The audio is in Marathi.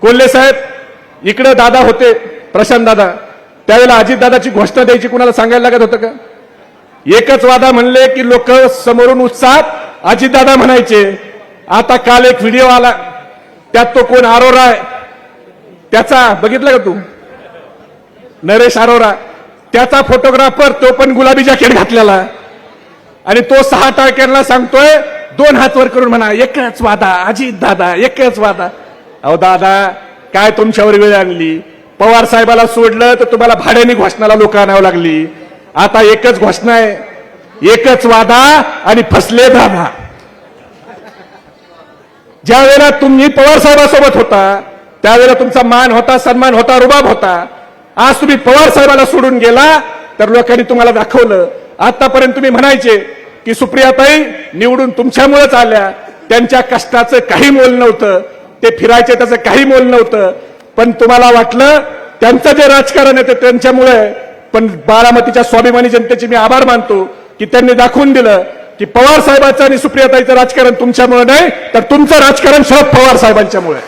कोल्हे साहेब इकडे दादा होते, प्रशांत दादा, त्यावेळेला अजितदादाची घोषणा द्यायची कुणाला सांगायला लागत होतं का? एकच वादा म्हणले की लोक समोरून उत्साहात अजितदादा म्हणायचे. आता काल एक व्हिडिओ आला, त्यात तो कोण अरोरा आहे त्याचा बघितलं का तू? नरेश अरोरा, त्याचा फोटोग्राफर, तो पण गुलाबी जॅकेट घातलेला, आणि तो 6 टाळक्यांना सांगतोय 2 हात वर करून म्हणा एकच वादा अजितदादा, एकच वादा. अहो दादा, काय तुमच्यावर वेळ आणली? पवार साहेबाला सोडलं तर तुम्हाला भाड्याने घोषणाला लोक आणावं लागली. आता एकच घोषणा आहे, एकच वादा आणि फसले दादा. ज्या वेळेला तुम्ही पवार साहेबांसोबत होता त्यावेळेला तुमचा मान होता, सन्मान होता, रुबाब होता. आज तुम्ही पवार साहेबाला सोडून गेला तर लोकांनी तुम्हाला दाखवलं. आतापर्यंत तुम्ही म्हणायचे की सुप्रियाताई निवडून तुमच्यामुळेच आल्या, त्यांच्या कष्टाचं काही मोल नव्हतं, ते फिरायचे त्याचं काही मोल नव्हतं, पण तुम्हाला वाटलं त्यांचं जे राजकारण आहे ते त्यांच्यामुळे. पण बारामतीच्या स्वाभिमानी जनतेचे मी आभार मानतो की त्यांनी दाखवून दिलं की पवार साहेबांचं आणि सुप्रियाताईचं राजकारण तुमच्यामुळे नाही, तर तुमचं राजकारण शरद पवार साहेबांच्यामुळे.